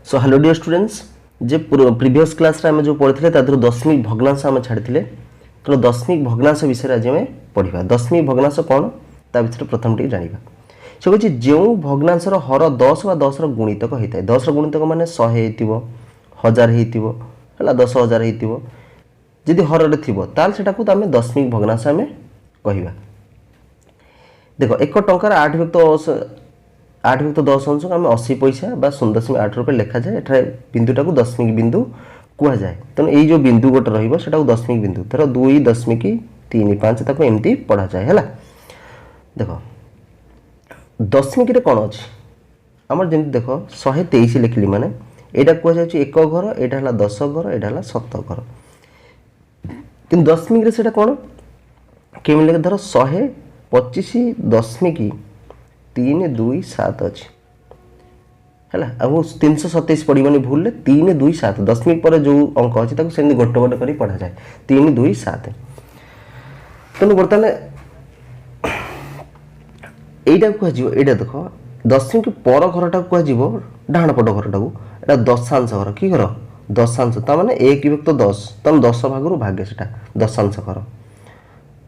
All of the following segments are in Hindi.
सो हेलो डियर स्टूडेंट्स जे प्रीवियस क्लास रे आमे जो पढ़िथिले तादर दशमिक भग्नांश आमे छाड़िथिले तो दशमिक भग्नांश विषय आज आमे पढ़िबा। दशमिक भग्नांश कोन ता विषय प्रथम टी जानिबा। से कहछि जेउ भग्नांशर हर 10 बा 10 रो गुणितक हेताय 10 रो गुणितक माने 100 हेतिबो 1000 हेतिबो हला 10000 हेतिबो जदि हर रे थिबो ताल सेटा को आमे दशमिक भग्नांश आमे कहिबा। देखो 1 टंकार 8 व्यक्त 10 अंश को आम 80 पैसा बा 0.8 रुपये लिखा जाए। एठारे बिंदुटा को दशमिक बिंदु कह जाए। तेणु ये जो बिंदु गोटे रहा दशमिक बिंदु धर 2.35 ताको एमती पढ़ा जाए है। देख दशमिक रे कौन अच्छी आम जमी देख 123 लिखिली माने यहाँ कह जाए 1 घर यहाँ है 10 घर यहाँ है 7 घर कि दशमिक से कौन केमी लिखे धर 125.327 अच्छी है। अब 327 पड़ोनी भूल 327 दशमिक पर जो अंक अच्छी से गोटे गोटे कर पढ़ा जाए 327। तेणु बर्तमान यहीटा कह देख दशमिक पर घरटा कह डाण पट घरटा को दशांश घर कि घर दशांश ताने 1 विभक्त 10 तेना 10 भाग भागे से दशांश घर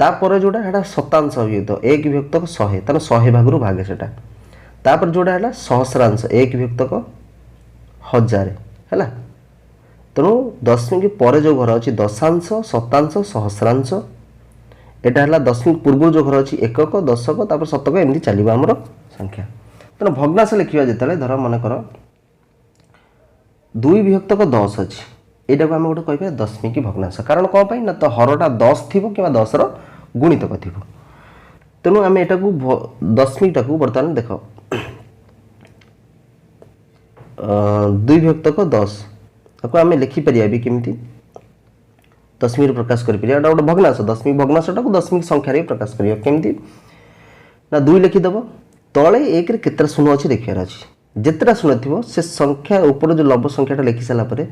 तापर जोड़ा है शतांश विभक्त 1 विभक्त 100 तेना 100 भाग भागे से तापर जोड़ा है सहस्रांश 1 विभक्त 1000 है। तेणु दशमिक पर जो घर अच्छी दशांश शतांश सहस्रांश यहाँ है दशमिक पूर्व जो घर अच्छी एकक दशक तापर शतक एमती चलो आमर संख्या। तेना भग्नांश लिखा जिते धर मनकर 2 विभक्त 10 अच्छी यहाँ को आम गोटे कह दशमिक भग्नांश कारण कौन पाई ना तो हरटा 10 थी कि 10 गुणितक थी। तेणु आम यहाँ को दशमिकटा को बर्तमान देख 2 विभक्त 10 आपको आम लिखिपर भी केमती दशमिक प्रकाश कर गोटे भग्नांश दशमिक भग्नांशटा को दशमिक संख्यार प्रकाश कर केमती ना 2 लिखिदेव तले 1 रे केतटा शून्य अच्छी देखार अच्छी जितेटा शून्य थी से संख्या ऊपर जो लव संख्याटा लिखि सारापर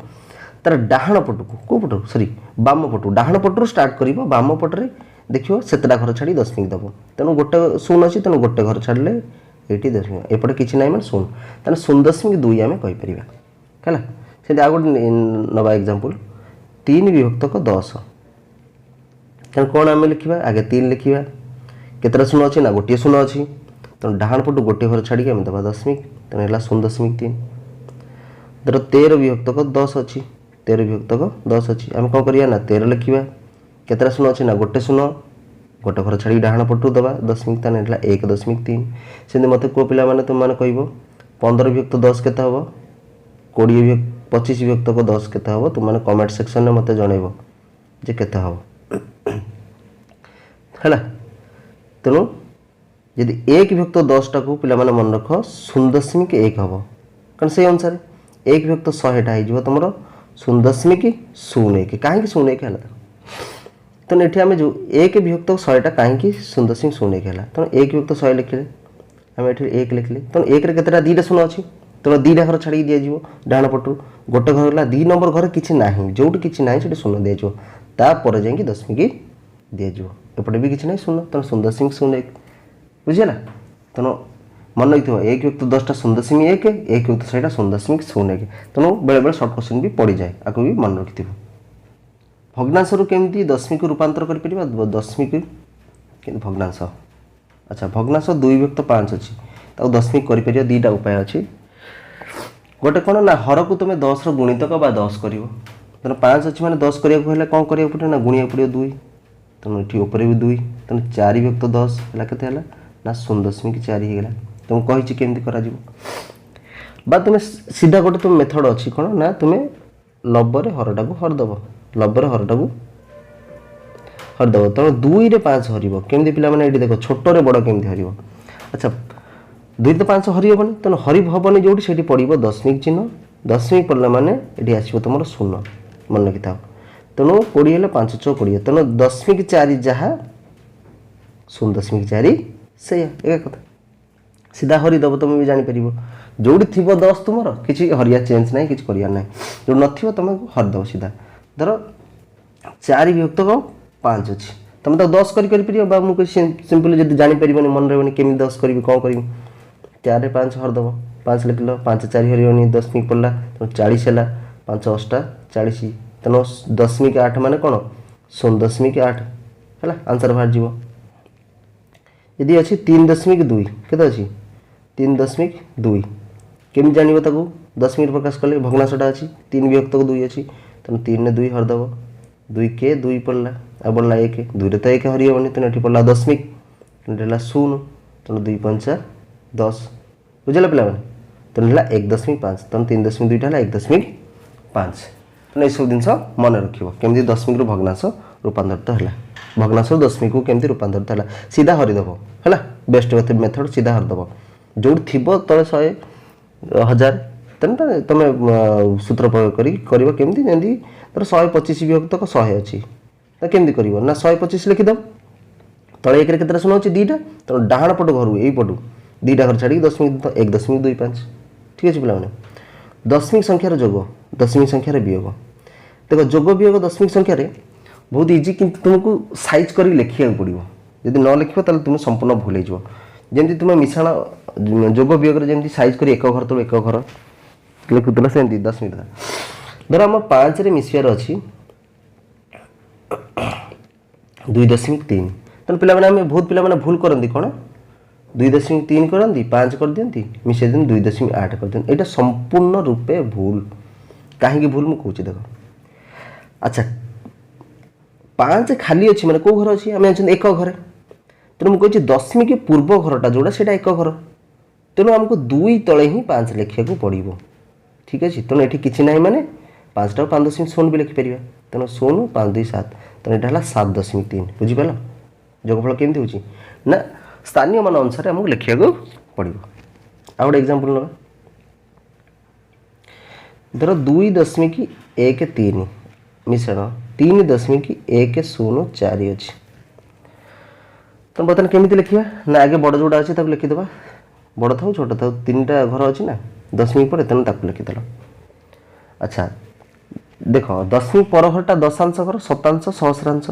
तार डाहाण पटू कौ पटू सॉरी बाम पटू डाहाण पटू स्टार्ट कर बाम पटे देखिए सेतटा घर छाड़ी दशमिक दब। तेणु गोटे शून्य अच्छी तेणु गोटे घर छाड़े ये दशमिक एपटे किसी ना मैंने शून्य तेना 0.2 आम कहीपर है। से आ गए नवा एग्जांपल 3 विभक्त 10 तेना कौन आम लिखा आगे 3 लिखा केतटा शून्य अच्छी ना गोटे शून्य अच्छी तेणु डाहाण पटू गोटे घर छाड़ी आम दबा दशमिक तेना 0.3 धर 13 विभक्त 10 अच्छी 13 विभक्त 10 अच्छी आम कौन करिया ना 13 लिखा केतटा शून्य अच्छी ना गोटे शून्य गोटे घर छाड़ी डाहाण पटू दबा दशमिक ताने 1.3 से मत को पिला माने तुम मैंने कह 15 विभक्त 10 के 25 विभक्त 10 के तुम मैंने कमेंट सेक्शन में मत जनइब जे के है। तेणु यदि 1 विभक्त 10 टाक पिला माने मन रख 0.1 हम कारण से अनुसार 1 विभक्त 100 हो तुम 0.01 कहीं 0.1 है। तेणु ये आम जो 1 विभक्त 100टा कहीं 0.01 है तेणु 1 विभक्त 100 लिखिले आम ये 1 लिखिले तेणु 1 रे केतटा 2टा शून्य अच्छी तेणु 2टा घर छाड़ी दिज्व डाण पटू गोटे घर है 2 नंबर घर किसी ना जो किसी ना से शून्य दिज्व तापर जा दशमिक दिज्व एपटे भी किसी ना शून्य तेणु 0.01 बुझीगला। तेणु मन रखिए 1 विभक्त 10टा 0.1 1 विभक्त 100टा 0.01 तेणु बेले बेले सर्ट क्वेश्चन भी पड़ जाए आपको भी मन रखि भग्नांश केमती दशमिक रूपांतर कर दशमिक भग्नांश। अच्छा भग्नांश 2 विभक्त 5 अच्छी दशमिक कर 2टा उपाय अच्छी गोटे कौन ना हर को तुम 10 गुणितक बा 10 कर 5 अच्छी मैंने 10 करने कौन करा पड़े ना गुणिया पड़े 2 तेणु ये ऊपर भी 2 तेणु 4 विभक्त 10 है के ना 0.4 होगा तुम कही केमती करा तुम सीधा गोटे तुम मेथड अच्छी कौन ना तुम्हें लब्बरे हरटा को हरदब लब्बरे हरटा को हरदब तेणु 2 रे 5 हरब केमती पिला माने देख छोटे बड़ केमती हरब। अच्छा 2 रे 5 हरि हेनी तेणु हरि हेनी जो से पड़ो दशमिक चिन्ह दशमिक पड़ला माने ये आसो तुम शून्य मन रखि था तेणु 20 हेल्ले 5 × 4 तेणु 0.4 जहाँ 0.4 से एक कथा सीधा हरिदब तुम भी जापर जो थी 10 तुम किसी हरिया चेंज ना कि ना जो न तुम हरदब सीधा धर 4 विभक्त 5 अच्छी तुम तो 10 कर मुझे सिंपल जब जापर मन रही केमी 10 करी कौन करी 4 रे 5 हरदब पाँच लिख लो 5 4 हरियोनी दशमिक पड़ा तो 40 है 5 8 40 तेणु दशमिक 8 मान कौन 0.8 है आंसर बाहर जीव यदि अच्छी 3.2 के अच्छी 3.2 केमी जान ताको दशमिक प्रकाश कले भग्नाशटा अच्छी 3 विभक्त को 2 अच्छी तेणु 3 ने 2 हरदेव 2 के 2 पड़ा आ बढ़ला 1 2 तो 1 हरिहबनी तेणु ये पड़ा दशमिक तेणु 0 तेणु 2 5 10 बुझे पे तेणु है 1.5 तेणु 3.2 है 1.5 तेणु यू जिन मन रखिए केमी दशमिक रु भग्नाश रूपांतरित है भग्नाश दशमिक को केमी रूपांतरित है सीधा हरिदेव है बेस्ट मेथड सीधा हरिदेव जो थी तले 100,000 तेणु तुम सूत्र प्रयोग करमी जमी तर 125 विभक्त 100 अच्छी तो केमी कर ना 125 लिखिदेव तले एक केतटा शून्य अच्छे 2टा तेणु डाण पट घर यही पटू 2टा घर छाड़ी 1.25 ठीक अच्छे पे दशमिक संख्यार जोग दशमिक संख्यार वियोग देख जोग वियोग दशमिक संख्यार बहुत इजी कि तुमको साइज कर लिखा पड़ो जब न लिख तुम संपूर्ण भूल हो जमी तुम मिशाण जोग वियोग जमी साइज कर एक घर तो एक घर लिखुला से दशमिक धर आम 5 मिसार अच्छी 2.3 तेणु पे बहुत पे भूल करती कौन 2.3 करती 5 कर दिखती मिसाई दिखती 2.8 कर दिखती यहाँ संपूर्ण रूपे भूल कहीं भूल मुझे देख अच्छा 5 खाली अच्छी मैंने कौ घर अच्छी आम एक घर तेणु मुझे दशमिक पूर्व घरटा जोड़ा से एक घर तेणु आमको 2 तले ही 5 लिखा पड़ो ठीक अच्छे तेणु ये किसी ना माने 5टा 5.0 भी लिखिपर तेणु 0 5 2 7 तेणु यहाँ है 7.3 बुझीपाल जोगफल केमती हो ना स्थानीय मान अनुसार आमको लिखा पड़ो आ गए एग्जांपल ना धर 2.13 मिश्रण 3.104 अच्छी तो बर्तमान केमी लिखा ना आगे बड़ जोड़ा अच्छे लिखिदे बड़ था छोट था 3टा घर अच्छी ना दशमिक पर तेणु ताक लिखिदेल अच्छा देख दशमिक पर घरटा दशांश घर शतांश सहस्रांश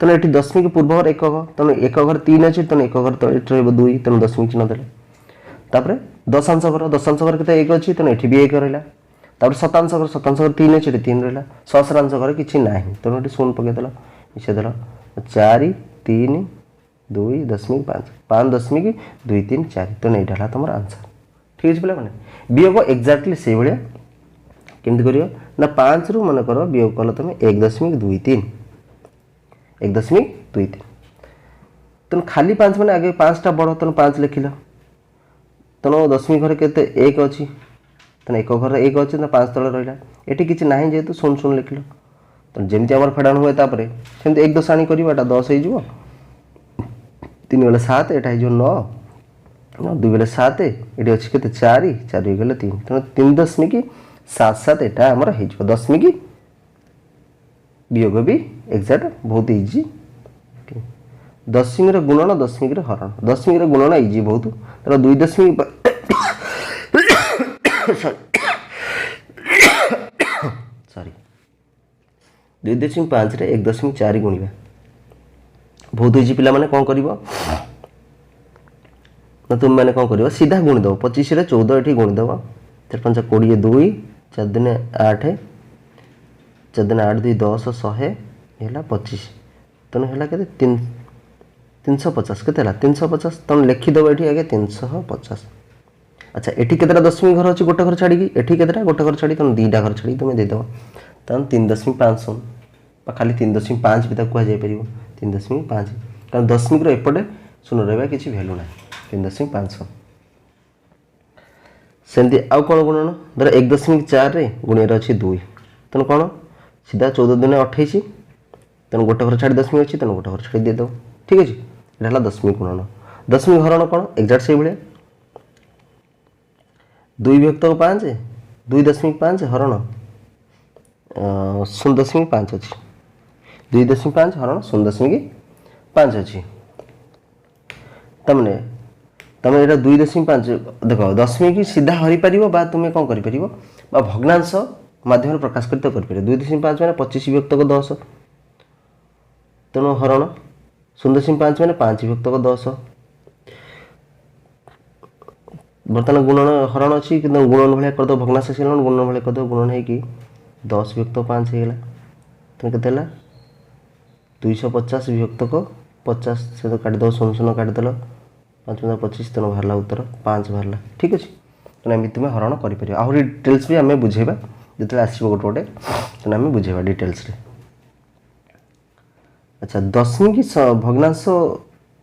तेणु ये दशमिक पूर्व घर एक घर तेणु एक घर 3 अच्छे तेणु एक घर तले 2 तेणु दशमिक चिन्ह देले तापर दशांश घर के 1 अच्छी तेणु ये भी 1 रहा शतांश घर 3 अच्छे 3 रहा सहस्रांश घर किसी ना तेणु ये 0 पकईदेल मिसेदेल 4 3 2 दशमिक 5.234 तेणु यहाँ तुम आंसर ठीक अच्छे पे वियोग एक्जाक्टली से भाया केमती कर ना 5 रु मन कर वियोग कल तुम 1.23 तेणु खाली 5 मैंने आगे 5टा बड़ तेणु 5 लिखिल तेणु दशमिक घर के 1 अच्छी तेणु एक घर 1 अच्छे ना 5 तले रहा ये किसी ना जेहेतु 0 लिखिल तेणु जमी आम फेड़ाण हुए तापर सेमती 1 दशाणी कर 10 हो 3 बेले 7 यहाँ हो 2 बेले 7 ये अच्छी के 4 4 गले 3 तेणु 3.77 यहाँ आमर हो दशमिक वियोग भी एक्जाक्ट बहुत इजी दशमिक गुणन दशमिक हरण दशमिक गुणन इजी बहुत तेरा 2 दशमिक सॉरी 2.5 रे 1.4 गुणिबा बहुत इजी पिला माने कौन करिवो ना तुम मैंने कौन कर सीधा गुणिदेव 25 रे 14 ये गुणिदेव 4 5 20 2 4 दिन 8 4 दिन 8 2 10 100 है 25 तेणु है के 350 के 350 तेणु लिखिदेव ये आगे 350 अच्छा ये केतटा दशमिक घर अच्छी गोटे घर छाड़ी एटी केतटा गोटे घर छाड़ी तेणु 2टा घर छाड़ी तुम देदेव तेणु 3.5 खाली 3.5 भी कहुपर 3.5 कारण दशमिक एपटे शून्य रहा किसी भैल्यू ना 3.5 सेमती आउ कौन गुणन धर 1.4 रे गुणियार अच्छी 2 तेणु कौन सीधा 14 दिन 28 तेणु गोटे घर छाड़ी दशमिक अच्छी तेणु गोटे घर छाड़ी देदेव ठीक अच्छे यहाँ दशमिक गुणन दशमिक हरण कौन एक्जाक्ट से भाया 2 विभक्त 5 2.5 हरण 0.5 अच्छी 2.5 हरण 0.5 अच्छी तमने तुम यहाँ 2.5 देख दशमिक सीधा हरि पार तुम्हें कौन कर भग्नांश माध्यम प्रकाश कर 2.5 मैंने 25 विभक्त 10 तेणु हरण 0.5 मैंने 5 विभक्त 10 बर्तमान गुणन हरण अच्छी कि गुणन भाया करदे भग्नांश आसगला गुणन भाया करदे गुणन हो 10 विभक्त 5 होगा तेनाली के 250 विभक्त को 50 से तो काटिदेव 0 काटिदेल 5×25 तेना बाहर उत्तर 5 बाहर ठीक अच्छे तेना एमती तुम हरण कर आहरी डिटेल्स भी आम बुझेगा जो आसो गोटे गोटे तेना आम बुझेगा डिटेल्स रे। अच्छा दशमी की भग्नांश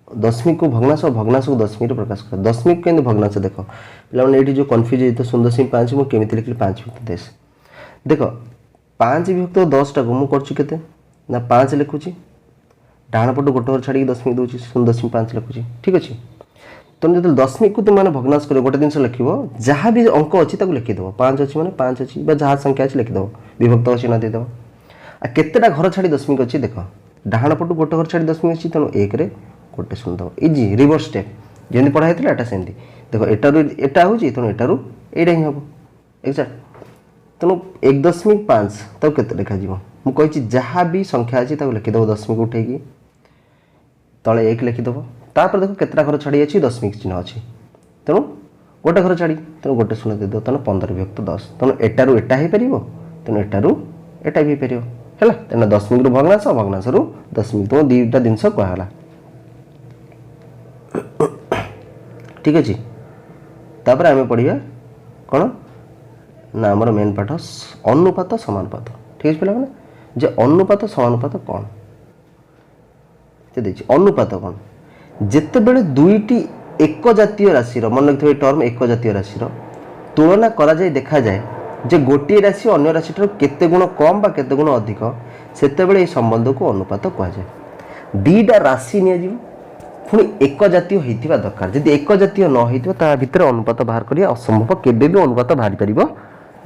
दशमी को भग्नांश और भग्नांश को दशमी प्रकाश कर दशमी को केंद्र भग्नांश देख पे ये जो कन्फ्यूज होता 0.5 मुझे केमी लिखी 5 विभक्त 10 देख 5 विभक्त 10 टाक मुझे करते ना 5 लिखुची डाण पटू गोटे घर छाड़ी दशमी दूसरी 0.5 लिखुची ठीक अच्छे तेनाली जो दशमी को तुम मैंने भग्नांश कर गोटे जिन लिख जहाँ भी अंक अच्छी लिखिदेव 5 अच्छी मैंने 5 अच्छी जहाँ संख्या अच्छी लिखिदेव विभक्त अच्छी ना देदेव आ केतेटा घर छाड़ी दशमिक अच्छी देख डाण पटू गोटे घर छाड़ी दशमिक अच्छी तेणु 1 रे गोटे शुणिदेव इजी रिवर्स स्टेप जमी पढ़ाई एटा सेमती देख एटारू एटा हूँ तेणु एटारू एटा ही हम एक्जाक्ट तेणु 1.5 तक केते लिखा मुझे जहाँ भी संख्या अच्छी लिखिदेव दशमिक उठे तले 1 लिखिदेव तापर देख केतटा घर छाड़ी अच्छी दशमिक चिन्ह अच्छी तेणु गोटे घर छाड़ी तेणु गोटे शून्य देदेव तेणु 15 विभक्त 10 तेणु एटारू एटा हो पार तेणु एटारू एटा भी हो पार तेना दशमिक रु भग्नांश भग्नांश रु दशमिक तुम दुईटा जिनस कहला ठीक अच्छे तापर आम पढ़ा कौन ना आमर मेन पाठ अनुपात समानुपात ठीक है पे जे अनुपात समानुपात कौन अनुपात कौन जिते बड़े दुईटी एक जातीय राशि मन रखिए टर्म एक जातीय राशि तुलना करा जाए देखा जाए जे गोटे राशि अन्य राशि केते गुण कम बा केते गुण अधिक सेते बेले संबंध को अनुपात कहुए दीटा राशि नि पुणी एक जातीय होता दरकार जदि एक जातीय न होता भितर अनुपात बाहर करिया असंभव केबे भी अनुपात बाहर पारिबो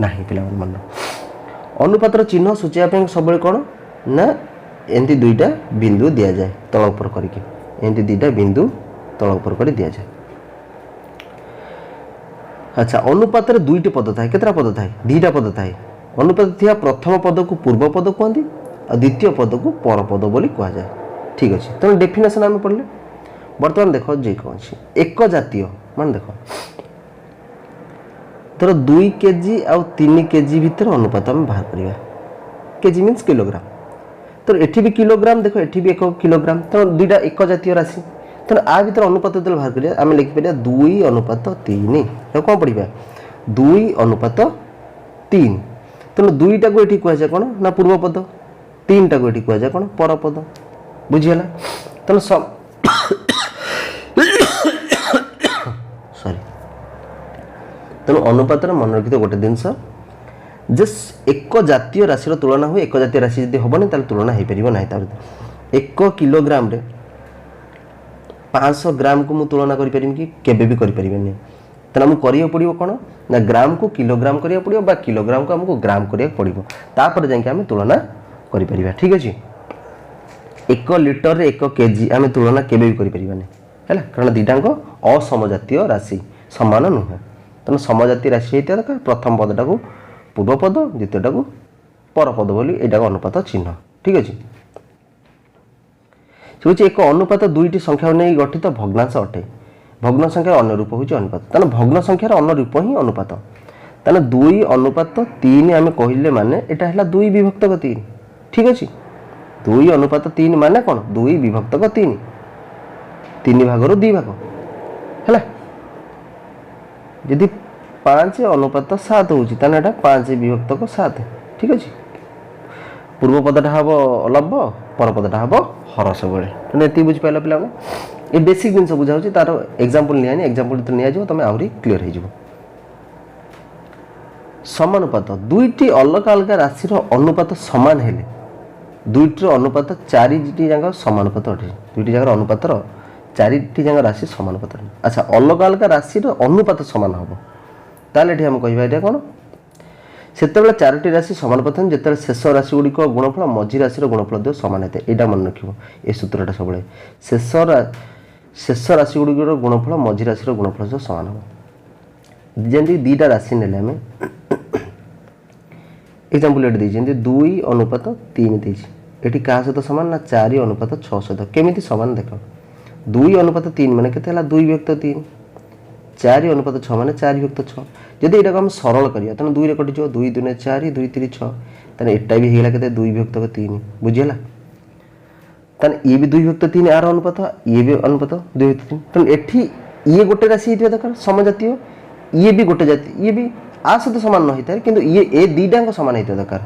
नाही पिला मन अनुपातर चिन्ह सूचाइबा सब कौन ना एमती दुईटा बिंदु दि जाए तल ऊपर करके एमती दुईटा बिंदु तल ऊपर कर दि जाए। अच्छा अनुपात दुईटी पद थाए केतटा पद थाए दीटा पद थाए अनुपात थिया प्रथम पद को पूर्व पद कहते और द्वितीय पद को पर पद बोली कह जाए ठीक अच्छे तेनाली डेफिनेशन आम पढ़ले बर्तमान देख जे कौन एक जातीय मान देख तर 2 केजी आउ 3 केजी भितर अनुपात आम बाहर करवा केजी मीन्स किलोग्राम तो एठी भी किलोग्राम देख एठी भी 1 किलोग्राम तो दुईटा एक जातीय राशि तेना आ भर अनुपात जो बाहर करिया आम लिखिपर 2:3 कौन पढ़ा 2:3 तेणु दुईटा को ये कहुए कौन ना पूर्व पद 3टा को ये कहुए कौन पर पद बुझीगला तेणु सॉरी तेणु अनुपात मन रखिथ गोटे जिनस जे एक जातीय राशि तुलना हुए एक जातीय राशि जब हेनी ताल तुलना हो पार ना 1 किलोग्राम रे 500 ग्राम को मुझे तुलना करें कि केबे भी करें तेना मुझे करिया पड़ो कौन ना ग्राम को किलोग्राम करिया पड़ो बा किलोग्राम को आमको ग्राम करिया पड़ो तापर जाके आम तुलना करें ठीक अच्छे 1 लिटर रे 1 केजी आम तुलना केबे भी करें है कारण दुईटाक असमजातीय राशि सामान नुहे तेना समजातीय राशि होता दरकार प्रथम पदटा को पूर्व पद द्वितीयटा को पर पद बोली यहाँ अनुपात चिन्ह ठीक अच्छे से एक अनुपात दुईटी संख्या नहीं गठित भग्नांश अटे भग्न संख्यार अन्य रूप हूँ अनुपात तेना भग्न संख्यार अन्य रूप ही अनुपात तेना 2:3 आम कहले माने एटा है 2 विभक्त 3 ठीक अच्छे 2:3 माने कौन 2 विभक्त 3 भाग रू 2 भाग है जदि 5:7 होता 5 विभक्त 7 ठीक अच्छे पूर्व पदटा हम लंब पर पदटा हम हर सब ये बुझिपाल पे ये बेसिक जिन बुझा तार एग्जांपल नि एग्जांपल तो नि तुम आहरी क्लीयर हो समानुपात दुईटी अलग अलग राशि अनुपात सामान हेले दुईटर अनुपात 4टी जाक समानुपात अटे दुईटी जाक अनुपात 4टी जाक राशि समानुपात अच्छा अलग अलग राशि अनुपात सामान हम ताले हम कह कौन से 4टी राशि समानुपात जो शेष राशि गुड़िक गुणफल मझी राशि गुणफल दो सामान होता है यहाँ मन रख सूत्रटा सब शेष राशि गुड़िक गुणफल मझी राशि गुणफल सह सामान हम जमी 2टा राशि ने एग्जांपल ये जमी 2:3 ये क्या सहित सामान ना 4:6 सहित केमी सामान देख 2:3 माने केते 2 विभक्त 3 4 अनुपात 6 माने 4 विभक्त 6 जदि एटा हम सरल करिया तने 2 रे कटि जो 2 2 4 2 3 6 तने एटा भी हेला केते 2 विभक्त 3 बुझियला तने ये भी 2 विभक्त 3 आर अनुपात ये भी अनुपात 2 विभक्त 3 तने एठी ये गोटे राशि हितबा दरकार समजातीय ये भी गोटे जाति ये भी आ सहित समान न होता है किंतु ये ए दीटांग समान हितबा दरकार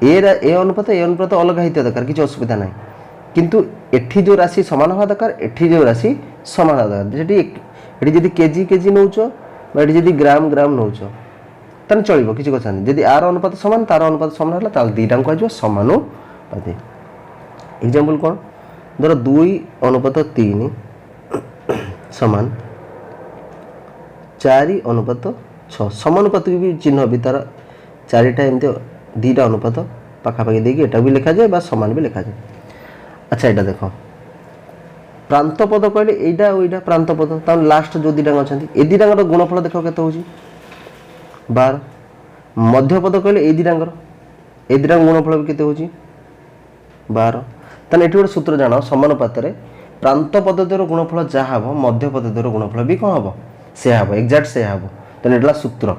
ए अनुपात अलग हितबा दरकार किछ असुविधा नाही किंतु एठी जो राशि समान हवा दरकार एठी जो राशि समान हवा दरकार जेटी एठी जदी केजी नउचो बा एठी जदी ग्राम नउचो तने चलिबो किछ कथा नहीं जदी आर अनुपात समान तार अनुपात समान हला ताल दीटांग को जो समानुपाती एग्जांपल कोन धर 2 अनुपात 3 समान 4 अनुपात 6 समानुपात भी चिन्ह भी तार 4टा एमते 2टा अनुपात पाखापाखि देखिए एटा भी लिखा जाए बा समान भी लिखा जाए। अच्छा एटा देखो प्रांत पद कहले एटा ओइटा प्रांत पद ता लास्ट जो दीटांग अछंती ए दीटांगर गुणफल देखो केते होची 12 मध्य पद कहले ए दीटांग गुणफल भी केते होची 12 तने एठी गोटे सूत्र जानो समानुपात रे प्रांत पद्धतिर गुणफल जा हबो मध्य पद्धतिर गुणफल भी कोन हबो से हबो एक्जाक्ट से हबो तने एटला सूत्र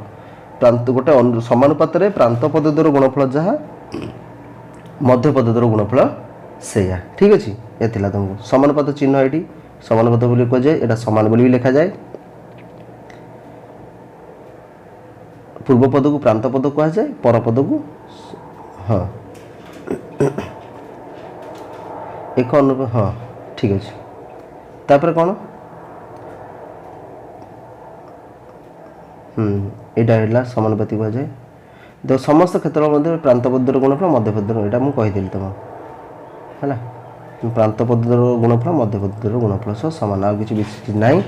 प्रांत गोटे समानुपात रे प्रांत पद्धतिर गुणफल जा मध्य पद्धतिर गुणफल सेया ठीक अछि एथिला तुमको समानुपात चिन्ह एठी समानुपात बोली को जाय एटा समान बोली भी लिखा जाय पूर्व पद को प्रांत पद को जाय पर पद को हां एक अनुपात हां ठीक अछि तापर कोन एटा हेला समानुपाती को जाय तो समस्त क्षेत्र मध्य प्रांत पद्धतिर गुणफल मध्य पद्धतिर एटा मु कहि देली तुम हला प्रांत पद्धतिर गुणफल मध्य पद्धतिर गुणफल सह समान आ किछि विशेष नाही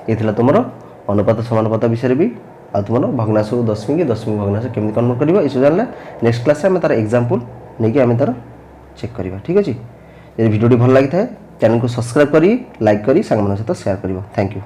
एथिला तुमरो अनुपात समानुपात विषय भी आ तुमरो भग्नांश दशमिक भग्नांश केमि कन्वर्ट करबा इस जानले नेक्स्ट क्लास में तार एग्जांपल नै कि हमें तार चेक करबा ठीक अछि यदि वीडियो भल लागि थाए चैनल को सब्सक्राइब करी लाइक करी संग मन सहित शेयर करिवो थैंक यू।